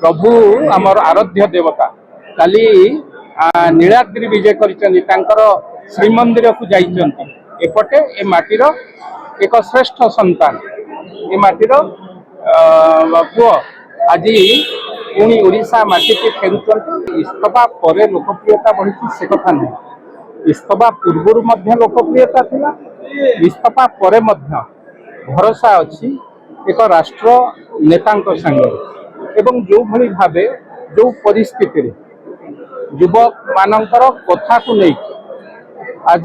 प्रभु आमर आराध्य देवता काली नीलाद्रि विजय कर श्रीमंदिर को जाइए एपटे ए माटीर एक श्रेष्ठ संतान ए माटीर पुओ आज पुणी ओडिशा माटी के फेरुंट इस्तफा पर लोकप्रियता बढ़ी से कथा नहीं। इस्तफा पूर्वर लोकप्रियता थिला, इस्तफा पर भरोसा अच्छी एक राष्ट्र नेता संगे एवं जो भली भावे जो परिस्थिति युवक मानकर कथा को लेकिन आज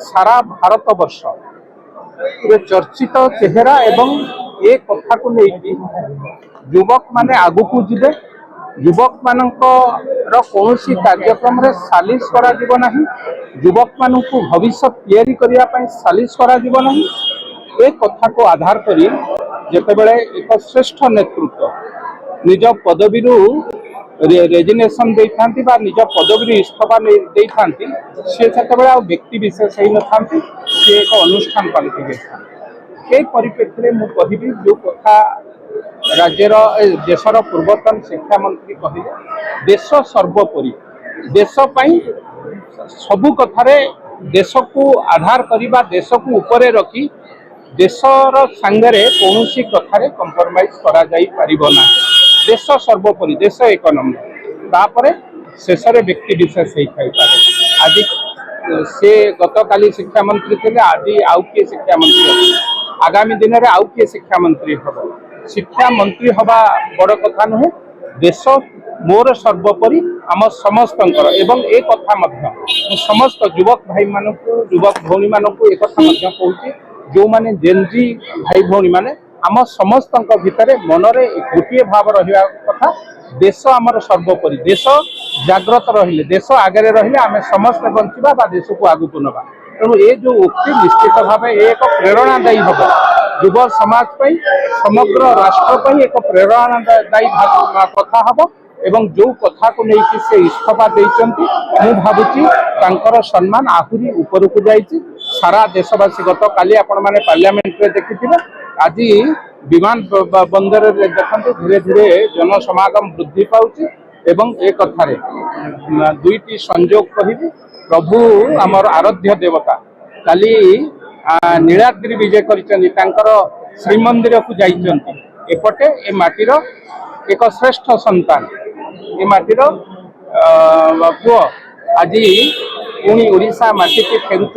सारा भारत वर्ष चर्चित चेहरा एवं ए कथा को लेकिन युवक माने आगु को जिबे, युवक मानकर कौनसी कार्यक्रम रे सालिश करा जीव नहीं, युवक मानकु भविष्य तैयारी करिया पई सालिश करा जीव नहीं। ए कथा को आधार करी जेतेबेले एक श्रेष्ठ नेतृत्व निज पदवी रेजिग्नेशन देथांती बा निज पदवी इस्तफा देथांती से सेतेबेले व्यक्ति विशेष ही न थांती, से एक अनुष्ठान पालित ए परिप्रेक्षी मु कहिबी जो कथा राज्यर देशर पूर्वतन शिक्षा मंत्री कहले देश सर्वोपरि देश पई सबु कथारे देश को आधार करिबा देश को ऊपर रखी देशर सांगरे कौनसी कथारे कंप्रोमाइज करा जाई परिबो ना। देश सर्वोपरि देश एक नंबर तापरे शेष व्यक्ति विशेष हो पारे। आज से गत काली शिक्षा मंत्री थे, आज आउ किए शिक्षा मंत्री आगामी दिन में आउ किए शिक्षा मंत्री हम। शिक्षा मंत्री हवा बड़ कथा नुहे, देश मोर सर्वोपरि आम समस्त एवं एक कथा समस्त युवक भाई मानक युवक भौणी मानक एक कथा कहूँ जो माने जेनजी भाई भौणी माने आम समस्त भितर मनरे गोटे भाव रहा कथा देश आमर सर्वोपरि देश जाग्रत रहिले देश आगे रहिले आम समस्त बंचा बा देश को आगु को नवा। तेणु ये जो उक्ति निश्चित भाव एक प्रेरणादायी हम युव समाज पर समग्र राष्ट्र एक प्रेरणादायी कथा हम एवं जो कथा को लेकिन से इस्तफा देइचंती मु भाबुची तांकर सम्मान आहुरी ऊपर को जाइए। सारा देशवासी गत काली आपण माने पार्लियामेंट रे देखिथिबे, आज विमान बंदर देखते धीरे धीरे जनसमागम वृद्धि पाउची एवं ए कथारे दुईटी संयोग कहिबी प्रभु आमर आराध्य देवता काली नीलाद्रि विजय कर श्रीमंदिर को जाइए एपटे ए माटीर एक श्रेष्ठ संतान ए माटीर पुओ आज पुणी ओडिशा माटी के फेरुंट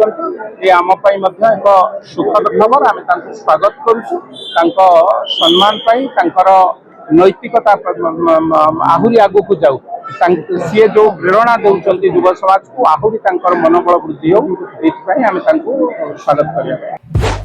ये आम एक सुखद खबर। आम स्वागत करुँ सम्मान नैतिकता आहुरी आगु को जाऊ सी जो प्रेरणा दौरान युव समाज को आहुरी मनोबल वृद्धि हो, आम स्वागत करें।